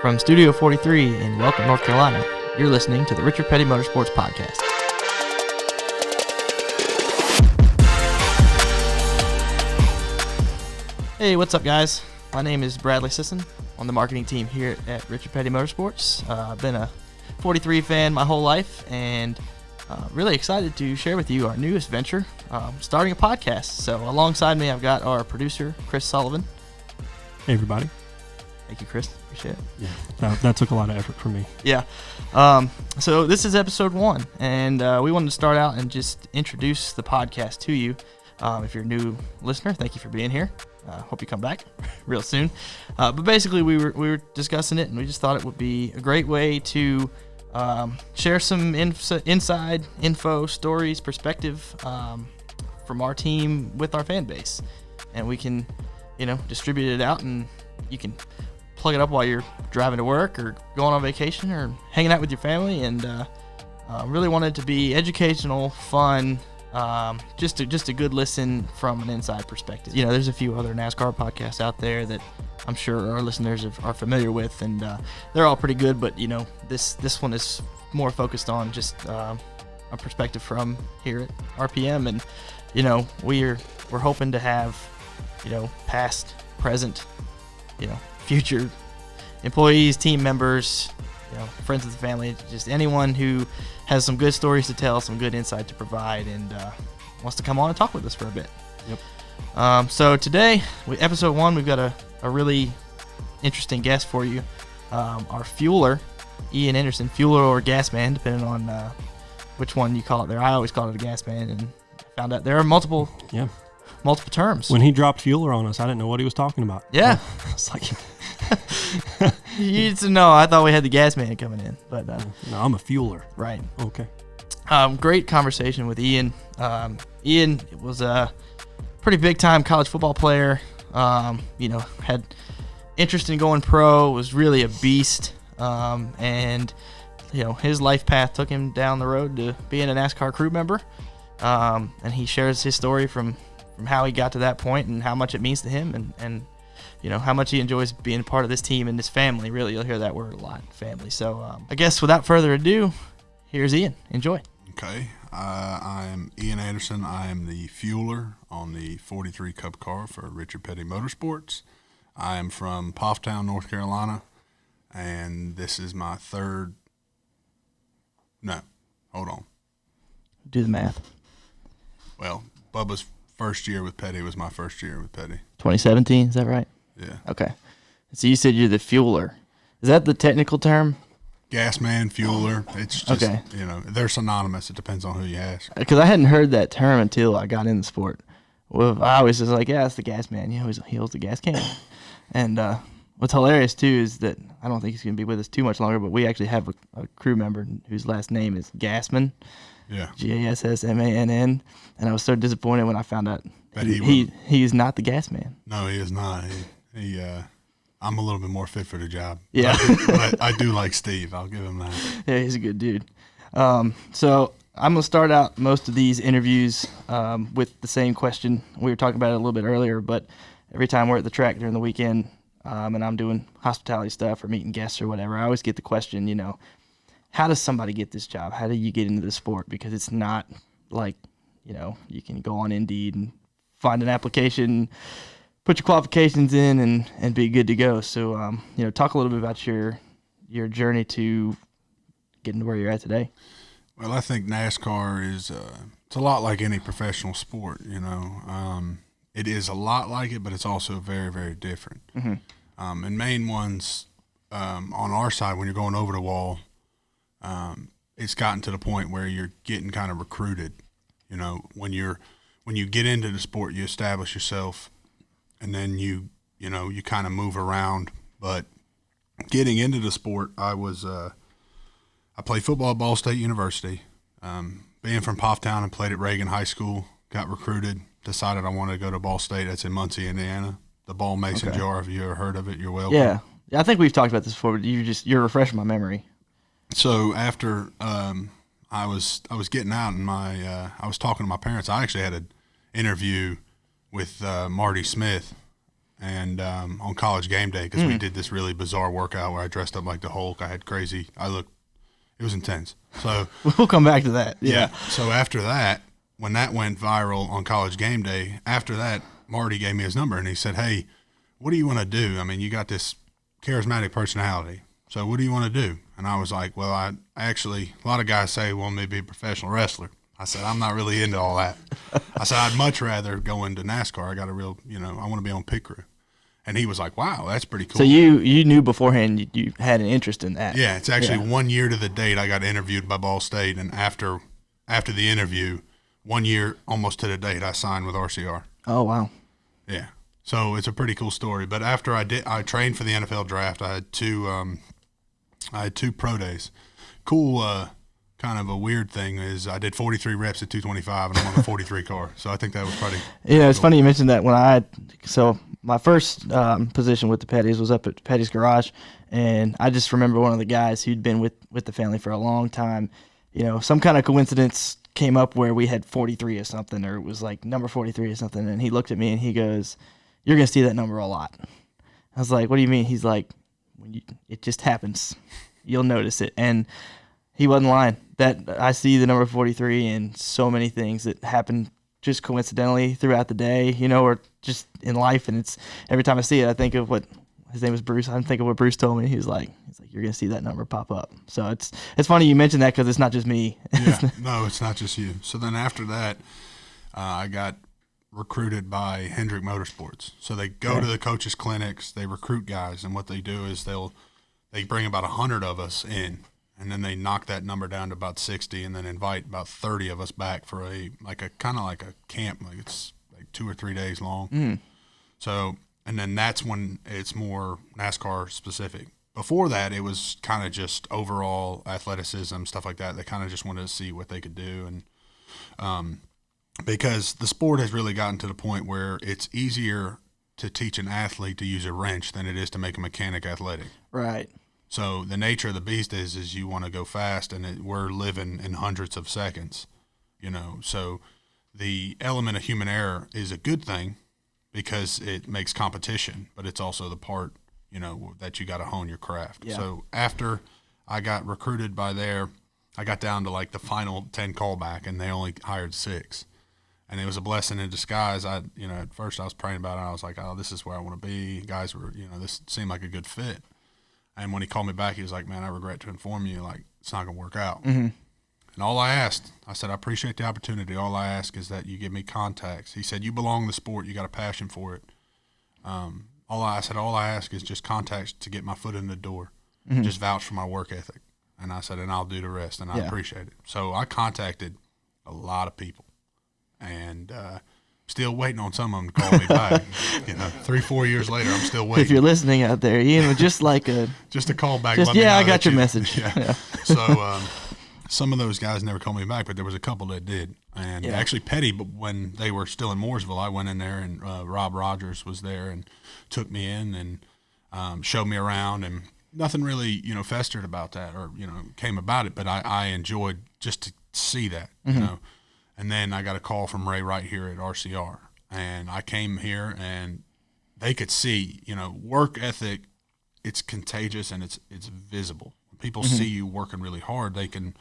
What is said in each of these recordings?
From Studio 43 in Welcome, North Carolina, you're listening to the Richard Petty Motorsports Podcast. Hey, what's up, guys? My name is Bradley Sisson on the marketing team here at Richard Petty Motorsports. I've been a 43 fan my whole life, and really excited to share with you our newest venture, starting a podcast. So alongside me, I've got our producer, Chris Sullivan. Hey, everybody. Thank you, Chris. Appreciate it. Yeah, that took a lot of effort from me. Yeah. So this is episode 1, and we wanted to start out and just introduce the podcast to you. If you're a new listener, thank you for being here. Hope you come back real soon. But basically, we were discussing it, and we just thought it would be a great way to share some inside info, stories, perspective from our team with our fan base, and we can, distribute it out, and you can plug it up while you're driving to work or going on vacation or hanging out with your family. And really wanted it to be educational, fun. Just a good listen from an inside perspective. There's a few other NASCAR podcasts out there that I'm sure our listeners are familiar with, and they're all pretty good. But this one is more focused on just a perspective from here at RPM, and we're hoping to have past, present, future employees, team members, friends of the family, just anyone who has some good stories to tell, some good insight to provide, and wants to come on and talk with us for a bit. Yep. So today, episode 1, we've got a really interesting guest for you. Our fueler, Ian Anderson, fueler or gas man, depending on which one you call it there. I always call it a gas man, and found out there are multiple terms. When he dropped fueler on us, I didn't know what he was talking about. Yeah. It's like... You need to know. I thought we had the gas man coming in, but no, I'm a fueler. Right. Okay. Great conversation with Ian. Ian was a pretty big time college football player. Had interest in going pro. Was really a beast. And his life path took him down the road to being a NASCAR crew member. And he shares his story from how he got to that point and how much it means to him, and how much he enjoys being part of this team and this family. Really, you'll hear that word a lot, family. So I guess without further ado, here's Ian. Enjoy. Okay. I'm Ian Anderson. I am the fueler on the 43 Cup car for Richard Petty Motorsports. I am from Pofftown, North Carolina, and this is my third... No, hold on. Do the math. Well, Bubba's first year with Petty was my first year with Petty. 2017, is that right? Yeah. Okay. So you said you're the fueler. Is that the technical term? Gas man, fueler. It's just, okay. They're synonymous. It depends on who you ask. Because I hadn't heard that term until I got in the sport. Well, I always was like, yeah, it's the gas man. He holds the gas can. And what's hilarious, too, is that I don't think he's going to be with us too much longer, but we actually have a crew member whose last name is Gassman. Yeah. Gassmann. And I was so disappointed when I found out that he's not the gas man. No, he is not. I'm a little bit more fit for the job. Yeah. But I do like Steve. I'll give him that. Yeah, he's a good dude. So I'm going to start out most of these interviews with the same question. We were talking about it a little bit earlier, but every time we're at the track during the weekend and I'm doing hospitality stuff or meeting guests or whatever, I always get the question, how does somebody get this job? How do you get into the sport? Because it's not like, you can go on Indeed and find an application, put your qualifications in, and be good to go. So, talk a little bit about your journey to getting to where you're at today. Well, I think NASCAR is it's a lot like any professional sport. It is a lot like it, but it's also very, very different. Mm-hmm. And main ones on our side, when you're going over the wall, it's gotten to the point where you're getting kind of recruited. When you get into the sport, you establish yourself, and then you kind of move around. But getting into the sport, I played football at Ball State University. Being from Pofftown and played at Reagan High School, got recruited, decided I wanted to go to Ball State. That's in Muncie, Indiana. The Ball Mason Jar. Have you ever heard of it? You're welcome. Yeah, I think we've talked about this before, but you're refreshing my memory. So after I was getting out, and I was talking to my parents. I actually had an interview with Marty Smith and on College game day, because we did this really bizarre workout where I dressed up like the Hulk. It was intense. So we'll come back to that. Yeah. So after that, when that went viral on College game day, after that, Marty gave me his number and he said, "Hey, what do you want to do? I mean, you got this charismatic personality. So what do you want to do?" And I was like, "Well, I actually, a lot of guys say, well, maybe be a professional wrestler." I said, "I'm not really into all that." I said, "I'd much rather go into NASCAR. I got a real, I want to be on pit crew." And he was like, "Wow, that's pretty cool." So you knew beforehand you had an interest in that. Yeah, it's actually 1 year to the date I got interviewed by Ball State, and after the interview, 1 year almost to the date, I signed with RCR. Oh, wow. Yeah. So it's a pretty cool story. But after I trained for the NFL draft. I had two pro days. Cool, kind of a weird thing is I did 43 reps at 225, and I'm on the 43 car. So I think that was pretty. Yeah, it's funny you mentioned that. My first position with the Pettys was up at Petty's garage, and I just remember one of the guys who'd been with the family for a long time. Some kind of coincidence came up where we had 43 or something, or it was like number 43 or something, and he looked at me and he goes, "You're going to see that number a lot." I was like, "What do you mean?" He's like, "It just happens. You'll notice it." And he wasn't lying. That I see the number 43 in so many things that happen just coincidentally throughout the day, or just in life. And it's every time I see it, I think of what his name was Bruce. I think of what Bruce told me. He's like, "You're gonna see that number pop up." So it's funny you mentioned that because it's not just me. Yeah, no, it's not just you. So then after that, I got recruited by Hendrick Motorsports. So they go to the coaches' clinics, they recruit guys, and what they do is they bring about 100 of us in, and then they knock that number down to about 60, and then invite about 30 of us back for a kind of like a camp, like it's like 2 or 3 days long. So, and then that's when it's more NASCAR specific. Before that, it was kind of just overall athleticism, stuff like that. They kind of just wanted to see what they could do, and because the sport has really gotten to the point where it's easier to teach an athlete to use a wrench than it is to make a mechanic athletic. Right. So the nature of the beast is you want to go fast, and we're living in hundreds of seconds, So the element of human error is a good thing because it makes competition, but it's also the part, that you got to hone your craft. Yeah. So after I got recruited by there, I got down to like the final 10 callback, and they only hired 6. And it was a blessing in disguise. At first I was praying about it. I was like, "Oh, this is where I want to be." Guys were, this seemed like a good fit. And when he called me back, he was like, "Man, I regret to inform you, like, it's not going to work out." Mm-hmm. And all I asked, I said, "I appreciate the opportunity. All I ask is that you give me contacts." He said, "You belong in the sport. You got a passion for it." All I ask is just contacts to get my foot in the door. Mm-hmm. Just vouch for my work ethic. And I said, "And I'll do the rest." And I appreciate it. So I contacted a lot of people. And still waiting on some of them to call me back. 3-4 years later, I'm still waiting. If you're listening out there, just like just a call back. I got your message. Yeah. So some of those guys never called me back, but there was a couple that did. And actually, Petty, but when they were still in Mooresville, I went in there, and Rob Rogers was there and took me in and showed me around, and nothing really festered about that or came about it, but I enjoyed just to see that. And then I got a call from Ray right here at RCR, and I came here, and they could see, work ethic. It's contagious, and it's visible. When people see you working really hard, they can.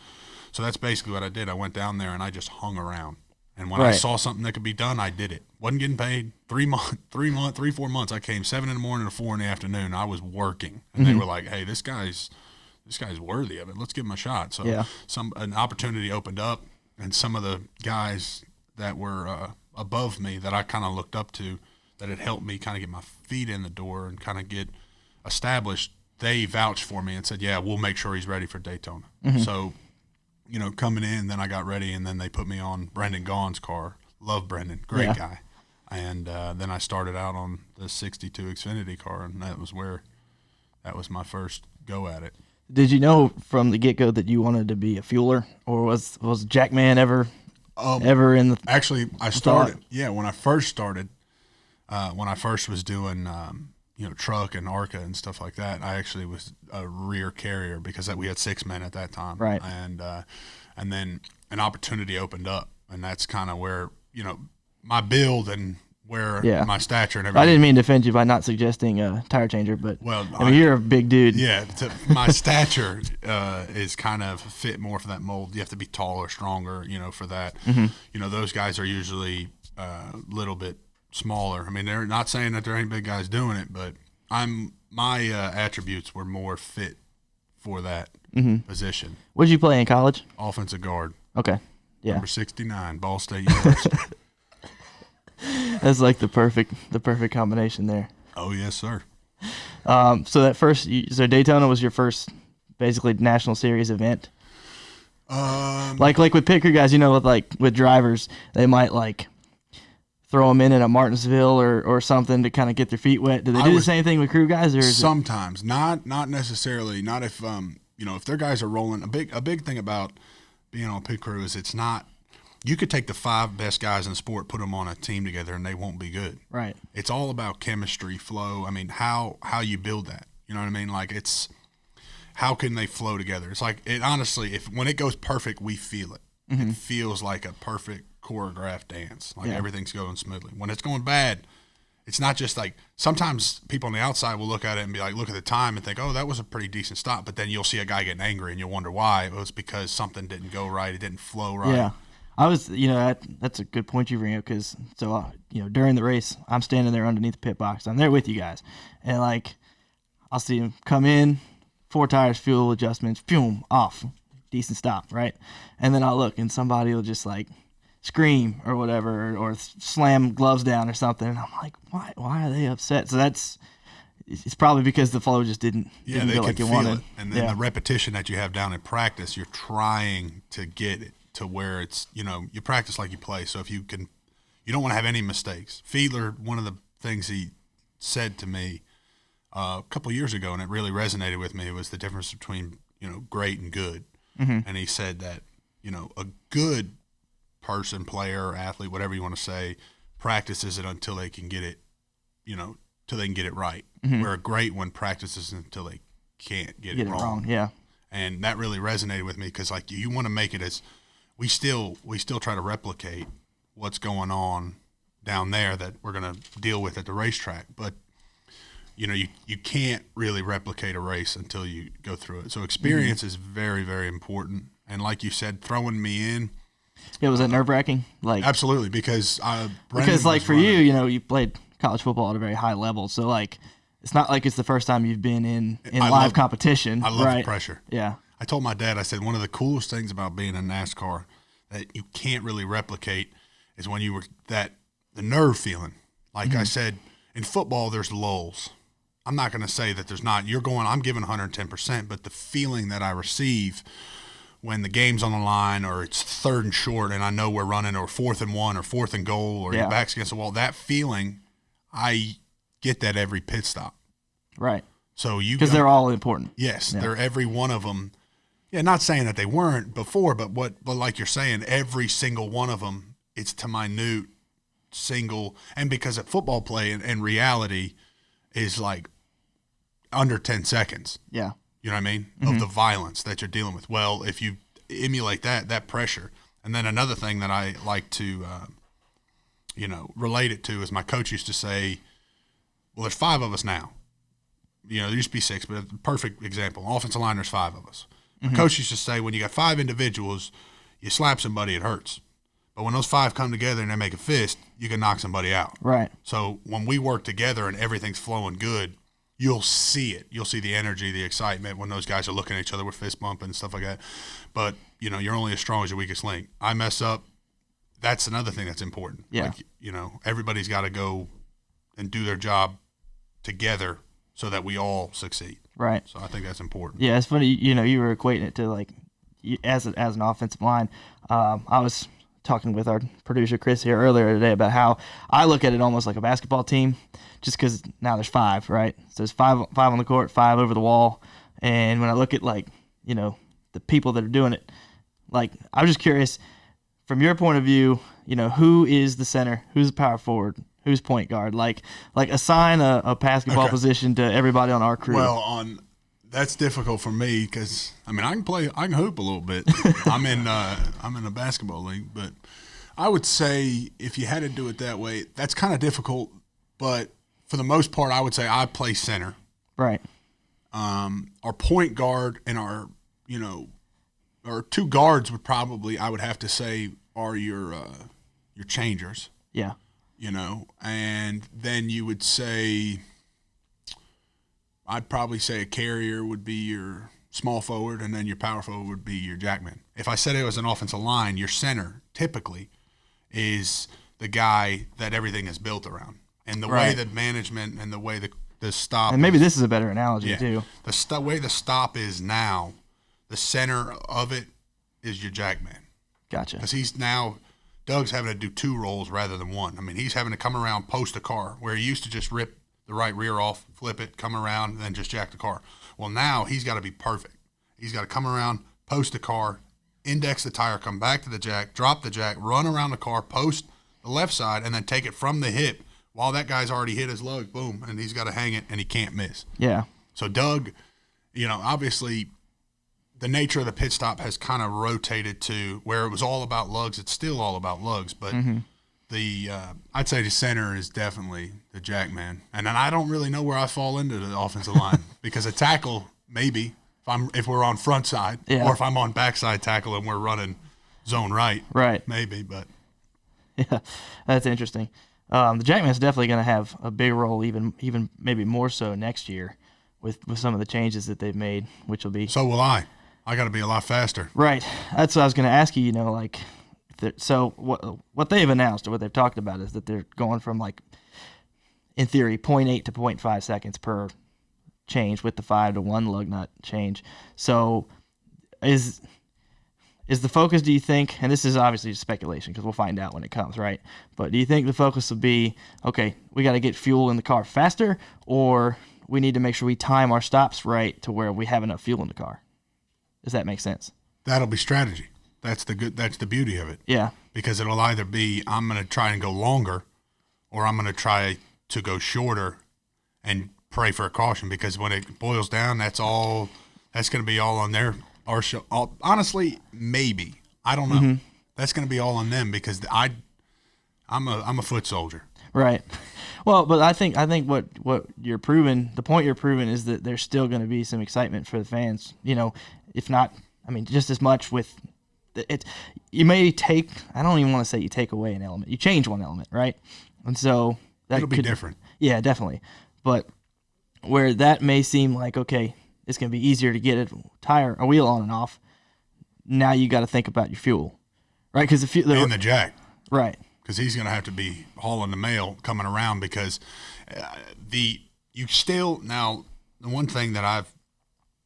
So that's basically what I did. I went down there and I just hung around, and when I saw something that could be done, I did it. Wasn't getting paid. 4 months. I came 7 in the morning to 4 in the afternoon. I was working, and they were like, "Hey, this guy's worthy of it. Let's give him a shot." So an opportunity opened up. And some of the guys that were above me that I kind of looked up to that had helped me kind of get my feet in the door and kind of get established, they vouched for me and said, "Yeah, we'll make sure he's ready for Daytona." Mm-hmm. So, coming in, then I got ready, and then they put me on Brendan Gaughan's car. Love Brendan, great guy. And then I started out on the 62 Xfinity car, and that was my first go at it. Did you know from the get-go that you wanted to be a fueler, or was Jackman ever in the? Actually, I started. Yeah, when I first started, when I first was doing truck and ARCA and stuff like that, I actually was a rear carrier because we had 6 men at that time. Right. And then an opportunity opened up, and that's kind of where my build and where Yeah. my stature and everything. I didn't mean to offend you by not suggesting a tire changer, but I mean, you're a big dude. Yeah, my stature is kind of fit more for that mold. You have to be taller, stronger, for that. Mm-hmm. Those guys are usually a little bit smaller. I mean, they're not saying that there ain't big guys doing it, but my attributes were more fit for that position. What did you play in college? Offensive guard. Okay. Yeah. Number 69, Ball State University. That's like the perfect combination there. Oh, yes, sir. So that so Daytona was your first basically national series event. Like with pit crew guys, with drivers, they might like throw them in at a Martinsville or something to kind of get their feet wet. Do they do the same thing with crew guys, or sometimes not necessarily? Not if if their guys are rolling. A big thing about being on pit crew is it's not. You could take the 5 best guys in the sport, put them on a team together, and they won't be good. Right. It's all about chemistry, flow. I mean, how you build that. You know what I mean? Like, it's how can they flow together? It's like, honestly, when it goes perfect, we feel it. It feels like a perfect choreographed dance. Like everything's going smoothly. When it's going bad, it's not just like sometimes people on the outside will look at it and be like, look at the time and think, oh, that was a pretty decent stop. But then you'll see a guy getting angry and you'll wonder why. It was because something didn't go right. It didn't flow right. Yeah. I was, that's a good point you bring up because, during the race, I'm standing there underneath the pit box. I'm there with you guys. And, I'll see him come in, 4 tires, fuel adjustments, boom, off. Decent stop, right? And then I'll look and somebody will just, scream or whatever or slam gloves down or something. And I'm like, why are they upset? So it's probably because the flow just didn't go like you wanted. It. And then the repetition that you have down in practice, you're trying to get it to where it's, you practice like you play. So if you don't want to have any mistakes. Fiedler, one of the things he said to me a couple of years ago, and it really resonated with me, was the difference between, great and good. And he said that, a good person, player, athlete, whatever you want to say, practices it until they can get it, till they can get it right. Where a great one practices until they can't get it wrong. Yeah. And that really resonated with me because, you want to make it as we still try to replicate what's going on down there that we're going to deal with at the racetrack. But, you can't really replicate a race until you go through it. So experience is very, very important. And like you said, throwing me in. Yeah, was that nerve-wracking? Absolutely, because for you, you played college football at a very high level. So, it's not like it's the first time you've been in live competition. I love the pressure. Yeah. I told my dad, I said, one of the coolest things about being in NASCAR that you can't really replicate is when you were the nerve feeling. Like I said, in football, there's lulls. I'm not going to say that there's not. I'm giving 110%, but the feeling that I receive when the game's on the line or it's 3rd and short and I know we're running or 4th and 1 or 4th and goal or your back's against the wall, that feeling, I get that every pit stop. Right. So because they're all important. Yes, they're every one of them. Yeah, not saying that they weren't before, but like you're saying, every single one of them, it's to minute, single, and because at football play in reality is under 10 seconds. Yeah. You know what I mean? Of the violence that you're dealing with. Well, if you emulate that pressure, and then another thing that I like to, relate it to is my coach used to say, well, there's 5 of us now. There used to be 6, but a perfect example. Offensive line, there's 5 of us. My coach used to say, when you got 5 individuals, you slap somebody, it hurts. But when those 5 come together and they make a fist, you can knock somebody out. Right. So when we work together and everything's flowing good, you'll see it. You'll see the energy, the excitement when those guys are looking at each other with fist bumping and stuff like that. But, you're only as strong as your weakest link. I mess up. That's another thing that's important. Yeah. Everybody's got to go and do their job together so that we all succeed. Right. So I think that's important. Yeah, it's funny. You were equating it to as an offensive line. I was talking with our producer Chris here earlier today about how I look at it almost like a basketball team, just because now there's 5, right? So there's 5 on the court, 5 over the wall, and when I look at the people that are doing it, I was just curious from your point of view, who is the center, who's the power forward, who's point guard, assign a basketball position to everybody on our crew. Well, that's difficult for me because I can hoop a little bit. I'm in a basketball league, but I would say if you had to do it that way, that's kind of difficult. But for the most part, I would say I play center. Right. Our point guard and our two guards would probably, I would have to say, are your changers. Yeah. And then you would say, I'd probably say a carrier would be your small forward, and then your power forward would be your jackman. If I said it was an offensive line, your center typically is the guy that everything is built around. And the way that management and the way the stop, and maybe this is a better analogy too. The way the stop is now, the center of it is your jackman. Gotcha. Because Doug's having to do two rolls rather than one. I mean, he's having to come around, post a car, where he used to just rip the right rear off, flip it, come around, and then just jack the car. Well, now he's got to be perfect. He's got to come around, post the car, index the tire, come back to the jack, drop the jack, run around the car, post the left side, and then take it from the hip while that guy's already hit his lug, boom, and he's got to hang it, and he can't miss. Yeah. So Doug, obviously the nature of the pit stop has kind of rotated to where it was all about lugs. It's still all about lugs, but I'd say the center is definitely the jackman. And then I don't really know where I fall into the offensive line because a tackle, maybe, if we're on front side, or if I'm on backside tackle and we're running zone right, maybe. But yeah, that's interesting. The jackman's definitely going to have a big role, even maybe more so next year with some of the changes that they've made, which will be. So will I. I got to be a lot faster. Right. That's what I was going to ask you. So what they've announced or what they've talked about is that they're going from in theory 0.8 to 0.5 seconds per change with the 5 to 1 lug nut change. So is the focus, do you think, and this is obviously speculation because we'll find out when it comes, right? But do you think the focus will be, okay, we got to get fuel in the car faster, or we need to make sure we time our stops right to where we have enough fuel in the car? Does that make sense? That'll be strategy. That's the beauty of it. Yeah. Because it'll either be I'm going to try and go longer, or I'm going to try to go shorter and pray for a caution. Because when it boils down, that's going to be all on our show. Honestly, maybe I don't know. Mm-hmm. That's going to be all on them because I'm a foot soldier. Right. Well, but I think what you're proving, the point you're proving is that there's still going to be some excitement for the fans. If not, just as much with it. You may take. I don't even want to say you take away an element. You change one element, right? And so it'll be different. Yeah, definitely. But where that may seem like okay, it's going to be easier to get a wheel on and off. Now you got to think about your fuel, right? Because and the jack, right? Because he's going to have to be hauling the mail coming around because the one thing that I've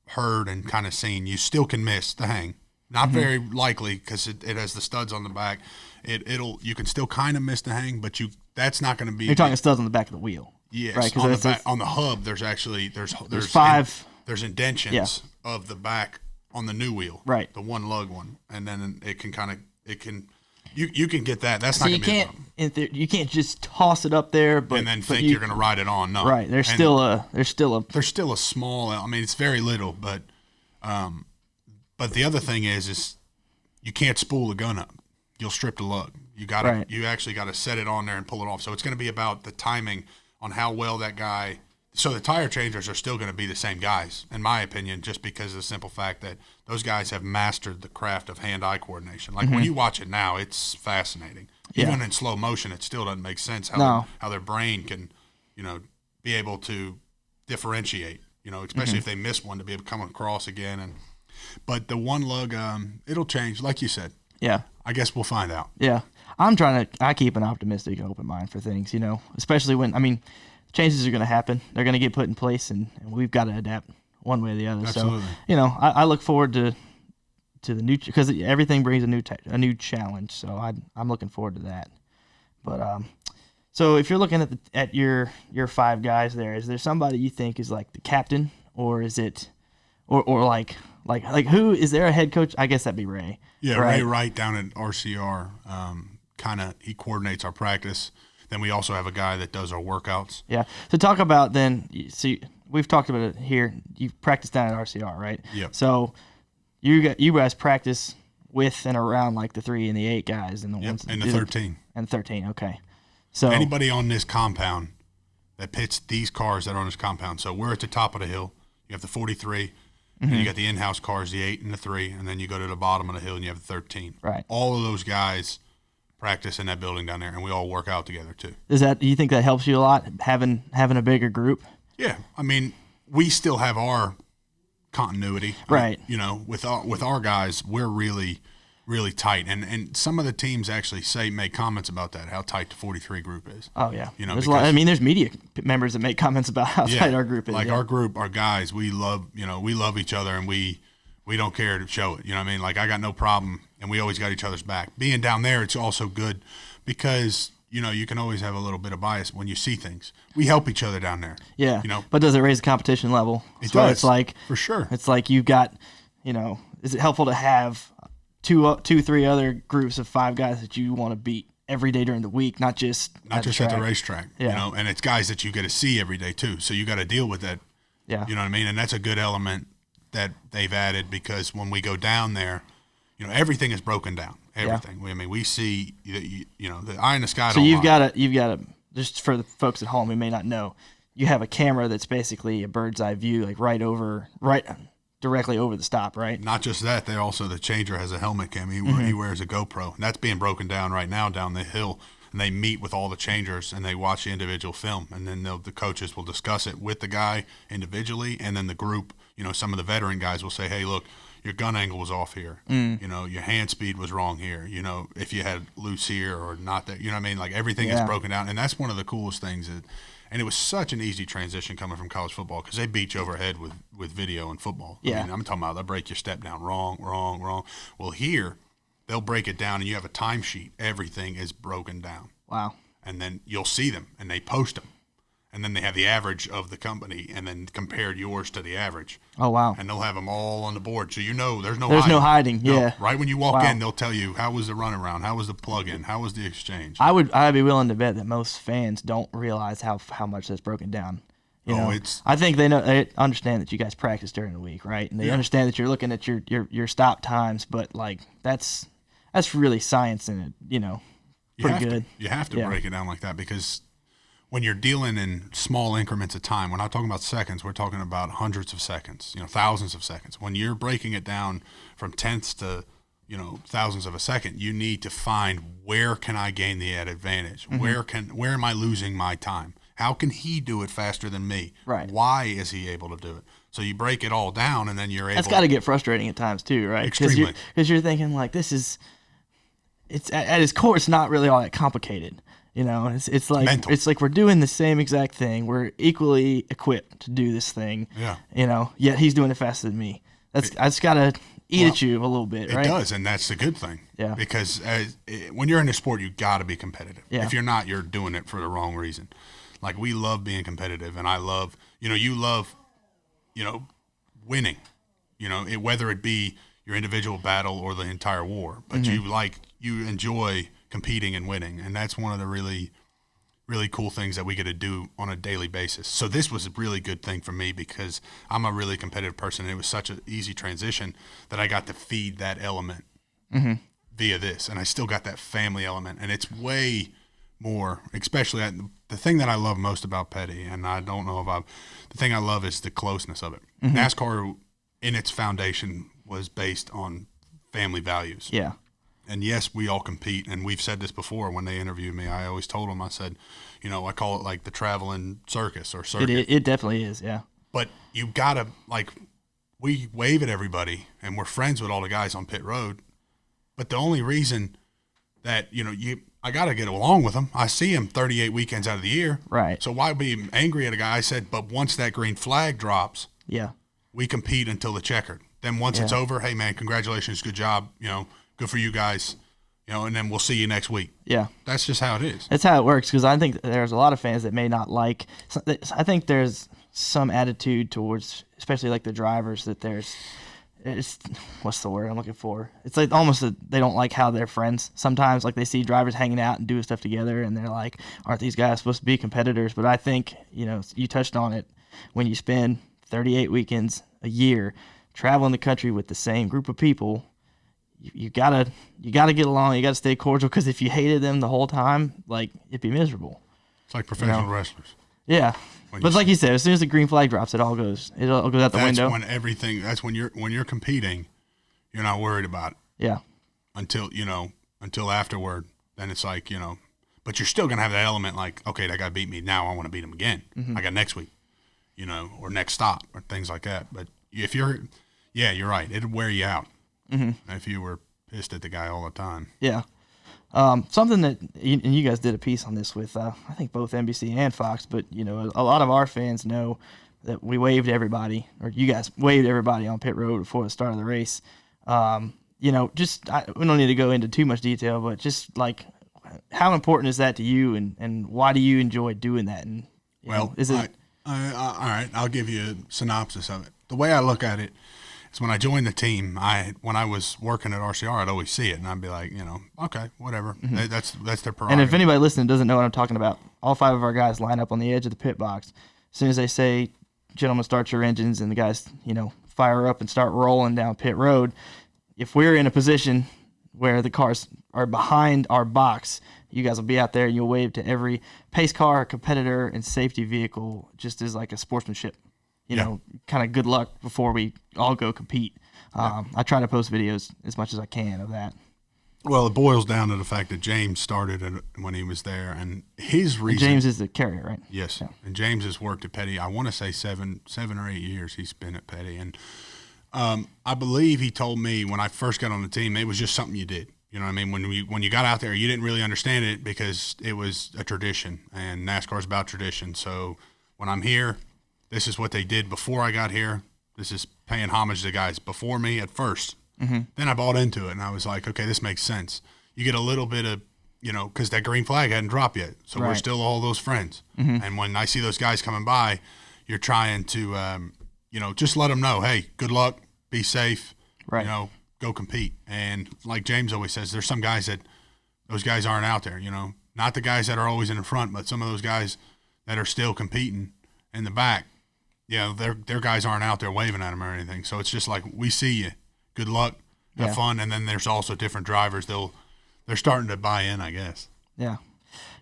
heard and kind of seen, you still can miss the hang. Not very likely because it has the studs on the back. You can still kind of miss the hang, but that's not going to be. You're talking studs on the back of the wheel. Yes, right, on the hub. There's five. There's indentions of the back on the new wheel. Right, the one lug one, and then it can you can get that. That's not going to be a problem. You can't just toss it up there, and then think you're going to ride it on. No, right. There's still a small. It's very little, but the other thing is you can't spool the gun up. You'll strip the lug. You actually got to set it on there and pull it off. So it's going to be about the timing on how well that guy. So the tire changers are still going to be the same guys, in my opinion, just because of the simple fact that those guys have mastered the craft of hand-eye coordination. Like when you watch it now, it's fascinating. Even in slow motion, it still doesn't make sense how their brain can, be able to differentiate. Especially if they miss one, to be able to come across again. But the one lug, it'll change, like you said. Yeah. I guess we'll find out. Yeah. I keep an optimistic, open mind for things, especially when, changes are going to happen. They're going to get put in place, and we've got to adapt one way or the other. Absolutely. So, I look forward to the new, because everything brings a new challenge. So I'm looking forward to that. But so if you're looking at your 5 guys there, is there somebody you think is like the captain, or is it, or like who is there a head coach? I guess that'd be Ray. Yeah, right? Ray Wright down at RCR. He coordinates our practice. Then we also have a guy that does our workouts. Yeah. So talk about then. See, we've talked about it here. You practice down at RCR, right? Yep. So you guys practice with and around like the 3 and the 8 guys and the ones and the 13. And 13, okay. So anybody on this compound that pits these cars that are on this compound. So we're at the top of the hill. You have the 43, and you got the in-house cars, the 8 and the 3, and then you go to the bottom of the hill and you have the 13. Right. All of those guys practice in that building down there, and we all work out together too. Do you think that helps you a lot, having a bigger group? Yeah, I mean, we still have our continuity, right? With our guys, we're really tight, and some of the teams actually make comments about that, how tight the 43 group is. Oh yeah, there's media members that make comments about how tight our group is. Like our group, our guys, we love each other, and we don't care to show it. You know what I mean? Like I got no problem, and we always got each other's back. Being down there, it's also good because you can always have a little bit of bias when you see things. We help each other down there. Yeah. But does it raise the competition level? It does. It's like, for sure. It's like you've got, is it helpful to have two, 3 other groups of 5 guys that you want to beat every day during the week, not just at the racetrack. Yeah. And it's guys that you get to see every day too. So you got to deal with that. Yeah. You know what I mean? And that's a good element that they've added because when we go down there, everything is broken down. Everything. Yeah. I mean, we see, the eye in the sky. So you've got to, just for the folks at home who may not know, you have a camera that's basically a bird's eye view, like directly over the stop, right? Not just that, the changer has a helmet cam. He wears a GoPro. And that's being broken down right now down the hill. And they meet with all the changers and they watch the individual film. And then the coaches will discuss it with the guy individually. And then the group, some of the veteran guys will say, hey, look, your gun angle was off here. Your hand speed was wrong here. If you had loose here or not there, what I mean? Like everything is broken down. And that's one of the coolest things. And it was such an easy transition coming from college football because they beat you over the head with video and football. Yeah. I mean, I'm talking about they'll break your step down wrong. Well, here, they'll break it down and you have a timesheet. Everything is broken down. Wow. And then you'll see them and they post them. And then they have the average of the company and then compared yours to the average. Oh, wow. And they'll have them all on the board. So there's no hiding. No hiding, yeah. Right when you walk in, they'll tell you, how was the runaround? How was the plug-in? How was the exchange? I'd be willing to bet that most fans don't realize how much that's broken down. I think they understand that you guys practice during the week, right? And they understand that you're looking at your stop times, but like that's really science in it, pretty good. You have to break it down like that because when you're dealing in small increments of time, we're not talking about seconds, we're talking about hundreds of seconds, thousands of seconds. When you're breaking it down from tenths to, thousands of a second, you need to find where can I gain the advantage? Mm-hmm. Where am I losing my time? How can he do it faster than me? Right. Why is he able to do it? So you break it all down and then you're able. That's got to get frustrating at times too, right? Extremely. Because you're thinking like it's at its core, it's not really all that complicated. It's like mental. It's like we're doing the same exact thing. We're equally equipped to do this thing. Yeah. Yet he's doing it faster than me. That's got to eat at you a little bit, right? It does, and that's the good thing. Yeah. Because when you're in a sport, you got to be competitive. Yeah. If you're not, you're doing it for the wrong reason. Like we love being competitive, and I love, you love, winning. Whether it be your individual battle or the entire war, but you enjoy competing and winning, and that's one of the really, really cool things that we get to do on a daily basis. So this was a really good thing for me because I'm a really competitive person, and it was such an easy transition that I got to feed that element via this, and I still got that family element, and it's way more, especially the thing that I love most about Petty, and I don't know if the thing I love is the closeness of it. NASCAR in its foundation was based on family values. Yeah. And yes, we all compete, and we've said this before when they interviewed me. I always told them, I said, I call it like the traveling circus or circuit. It definitely is, yeah. But you got to, we wave at everybody, and we're friends with all the guys on pit road. But the only reason that, I got to get along with them. I see them 38 weekends out of the year. Right. So why be angry at a guy? I said, but once that green flag drops, we compete until the checkered. Then once it's over, hey, man, congratulations, good job, good for you guys, and then we'll see you next week. Yeah. That's just how it is. That's how it works, because I think there's a lot of fans that may not like – I think there's some attitude towards, especially like the drivers, that it's what's the word I'm looking for? It's like almost they don't like how they're friends. Sometimes like they see drivers hanging out and doing stuff together, and they're like, aren't these guys supposed to be competitors? But I think, you touched on it, when you spend 38 weekends a year traveling the country with the same group of people – you gotta get along. You gotta stay cordial, because if you hated them the whole time, like, it'd be miserable. It's like professional wrestlers. Yeah, but like you said, as soon as the green flag drops, it all goes out the window. That's when you're competing, you're not worried about it. Yeah. Until afterward, then it's like, but you're still gonna have that element like, okay, that guy beat me, now I want to beat him again. I got next week, or next stop or things like that. But if you're right, it'd wear you out if you were pissed at the guy all the time. Yeah. Something that you guys did a piece on this with, I think both NBC and Fox, but a lot of our fans know that we waved everybody, or you guys waved everybody on pit road before the start of the race. We don't need to go into too much detail, but just like, how important is that to you, and why do you enjoy doing that? And is it? All right, I'll give you a synopsis of it. The way I look at it is, when I joined the team, when I was working at RCR, I'd always see it, and I'd be like, okay, whatever. That's their prerogative. And if anybody listening doesn't know what I'm talking about, all 5 of our guys line up on the edge of the pit box. As soon as they say, "Gentlemen, start your engines," and the guys, fire up and start rolling down pit road, if we're in a position where the cars are behind our box, you guys will be out there and you'll wave to every pace car, competitor, and safety vehicle, just as like a sportsmanship, kind of good luck before we all go compete. I try to post videos as much as I can of that. Well, it boils down to the fact that James started it when he was there, and his reason. And James is the carrier, right? Yes, yeah. And James has worked at Petty. I want to say 7 or 8 years he's been at Petty, and I believe he told me when I first got on the team, it was just something you did. You know what I mean? When you got out there, you didn't really understand it because it was a tradition, and NASCAR's about tradition. So when I'm here, this is what they did before I got here. This is paying homage to the guys before me at first. Then I bought into it, and I was like, okay, this makes sense. You get a little bit of, because that green flag hadn't dropped yet, so we're still all those friends. And when I see those guys coming by, you're trying to, just let them know, hey, good luck, be safe, go compete. And like James always says, there's some guys those guys aren't out there, not the guys that are always in the front, but some of those guys that are still competing in the back, their guys aren't out there waving at them or anything. So it's just like, we see you. Good luck, have fun, and then there's also different drivers. They're starting to buy in, I guess. Yeah,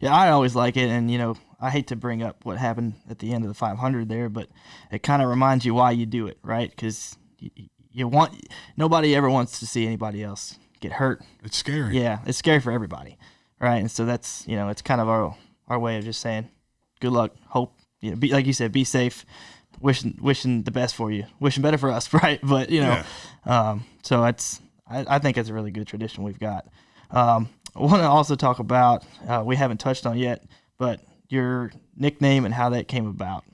I always like it, and I hate to bring up what happened at the end of the 500 there, but it kind of reminds you why you do it, right? Because nobody ever wants to see anybody else get hurt. It's scary. Yeah, it's scary for everybody, right? And so that's it's kind of our way of just saying, good luck, hope, be, like you said, be safe. Wishing the best for you, wishing better for us, right? But so I think it's a really good tradition we've got. I want to also talk about we haven't touched on yet, but your nickname and how that came about.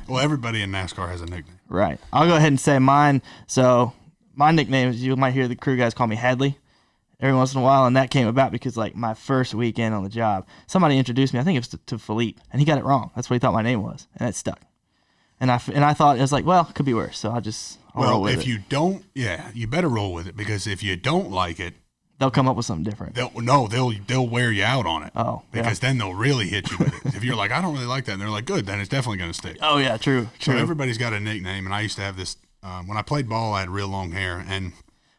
Well, everybody in NASCAR has a nickname, right? I'll go ahead and say mine. So my nickname is, you might hear the crew guys call me Hadley every once in a while, and that came about because like my first weekend on the job, somebody introduced me, I think it was to Philippe, and he got it wrong. That's what he thought my name was, and it stuck. And I thought, it was like, well, it could be worse, so I'll roll with it. If you don't, you better roll with it, because if you don't like it, they'll come up with something different. They'll wear you out on it. Oh, because then they'll really hit you with it. If you're like, I don't really like that, and they're like, good, then it's definitely going to stick. Oh yeah, true. So everybody's got a nickname, and I used to have this when I played ball. I had real long hair, and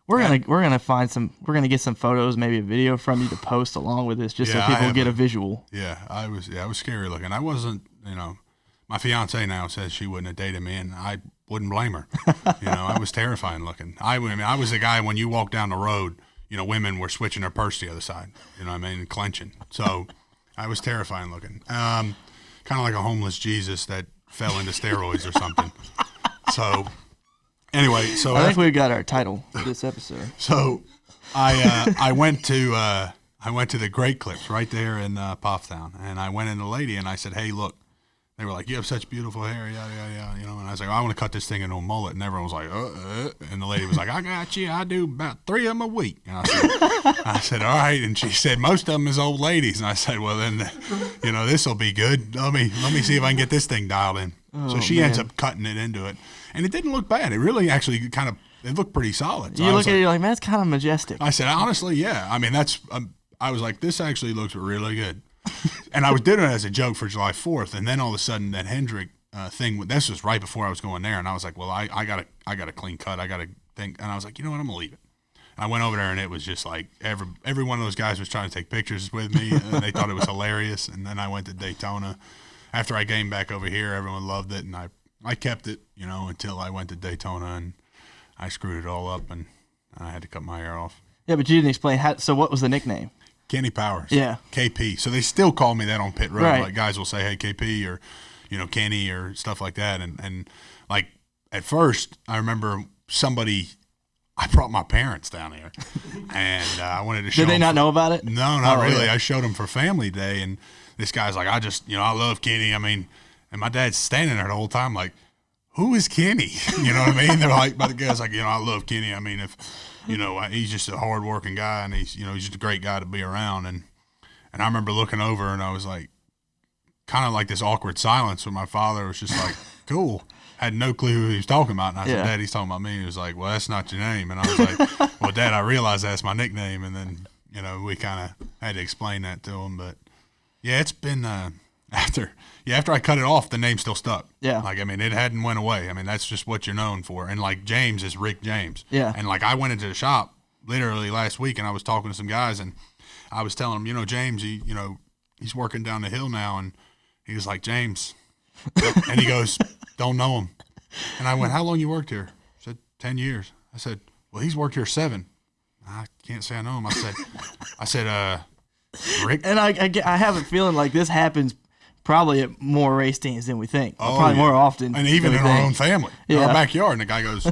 we're gonna get some photos, maybe a video from you to post along with this, just so people get a visual. Yeah, I was scary looking. I wasn't, my fiance now says she wouldn't have dated me, and I wouldn't blame her. I was terrifying looking. I was the guy when you walk down the road, women were switching their purse to the other side, and clenching. So I was terrifying looking. Kind of like a homeless Jesus that fell into steroids or something. So anyway, I think we got our title for this episode. So I went to the Great Clips right there in Pofftown, and I went in the lady and I said, hey, look. They were like, you have such beautiful hair, yada, yada, yada, and I was like, I want to cut this thing into a mullet, and everyone was like, and the lady was like, I got you, I do about 3 of them a week, and I said, all right, and she said, most of them is old ladies, and I said, well, then, this will be good, let me see if I can get this thing dialed in. So she ends up cutting it into it, and it didn't look bad, it really actually it looked pretty solid. So you look at it, you're like, man, that's kind of majestic. I said, honestly, yeah, I mean, I was like, this actually looks really good. And I was doing it as a joke for July 4th, and then all of a sudden that Hendrick thing. This was right before I was going there, and I was like, "Well, I got a clean cut. I got to think." And I was like, "You know what? I'm gonna leave it." I went over there, and it was just like every one of those guys was trying to take pictures with me, and they thought it was hilarious. And then I went to Daytona. After I came back over here, everyone loved it, and I kept it, until I went to Daytona, and I screwed it all up, and I had to cut my hair off. Yeah, but you didn't explain so what was the nickname? Kenny Powers. Yeah. KP. So they still call me that on pit road. Right. Like guys will say, hey, KP, or, Kenny, or stuff like that. And like at first, I remember I brought my parents down here, and I wanted to show them. Did they not them know about it? No, not really. Yeah. I showed them for family day, and this guy's like, I love Kenny. I mean, and my dad's standing there the whole time like, who is Kenny? You know what I mean? They're like, but the guy's like, I love Kenny. I mean, if, he's just a hard-working guy, and he's just a great guy to be around. And I remember looking over, and I was like, kind of like this awkward silence when my father was just like, cool. Had no clue who he was talking about. And I said, Dad, he's talking about me. He was like, well, that's not your name. And I was like, well, Dad, I realize that's my nickname. And then, we kind of had to explain that to him. But, yeah, it's been after I cut it off, the name still stuck. Yeah. Like, I mean, it hadn't went away. I mean, that's just what you're known for. And, like, James is Rick James. Yeah. And, like, I went into the shop literally last week, and I was talking to some guys, and I was telling them, James, he's working down the hill now. And he was like, James. And he goes, don't know him. And I went, how long you worked here? I said, 10 years. I said, well, he's worked here 7. I can't say I know him. I said, Rick. And I have a feeling like this happens probably at more race teams than we think. Oh, probably yeah. more often. And even in our own family, in our backyard. And the guy goes,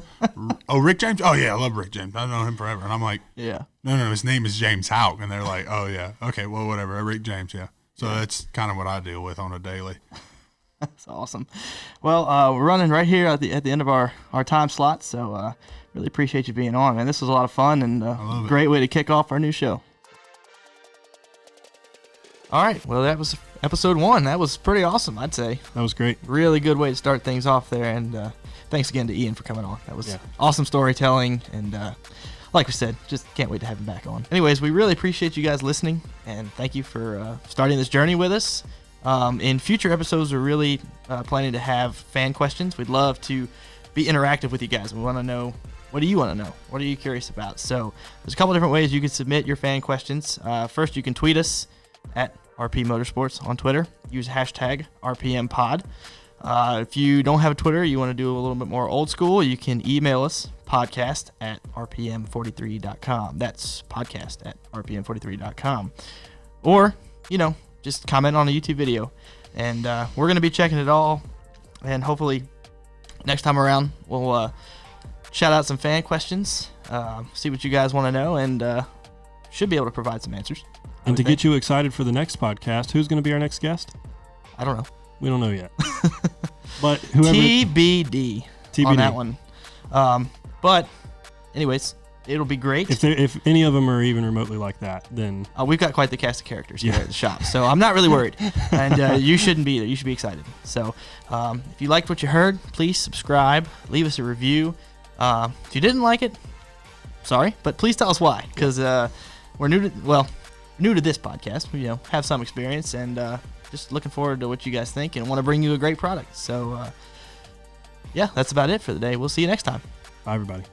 oh, Rick James? Oh, yeah, I love Rick James. I've known him forever. And I'm like, yeah. No, his name is James Houck. And they're like, oh, yeah. Okay, well, whatever. Rick James, yeah. So that's kind of what I deal with on a daily. That's awesome. Well, we're running right here at the end of our time slot, so really appreciate you being on, man. This was a lot of fun and a great way to kick off our new show. All right, well, that was episode 1. That was pretty awesome, I'd say. That was great. Really good way to start things off there, and thanks again to Ian for coming on. That was awesome storytelling, and like we said, just can't wait to have him back on. Anyways, we really appreciate you guys listening, and thank you for starting this journey with us. In future episodes, we're really planning to have fan questions. We'd love to be interactive with you guys. We want to know, what do you want to know? What are you curious about? So there's a couple different ways you can submit your fan questions. First, you can tweet us at RP Motorsports on Twitter. Use hashtag RPMPod. If you don't have a Twitter, you want to do a little bit more old school, you can email us, podcast at rpm43.com. That's podcast at rpm43.com. Or, just comment on a YouTube video. And we're going to be checking it all. And hopefully next time around, we'll shout out some fan questions, see what you guys want to know, and should be able to provide some answers. And to get you excited for the next podcast, who's going to be our next guest? I don't know. We don't know yet. But whoever TBD on that one. But anyways, it'll be great. If any of them are even remotely like that, then we've got quite the cast of characters here at the shop, so I'm not really worried. And you shouldn't be either. You should be excited. So if you liked what you heard, please subscribe, leave us a review. If you didn't like it, sorry, but please tell us why, because we're new to this podcast. We have some experience, and just looking forward to what you guys think and want to bring you a great product. So yeah, that's about it for the day. We'll see you next time. bye, everybody.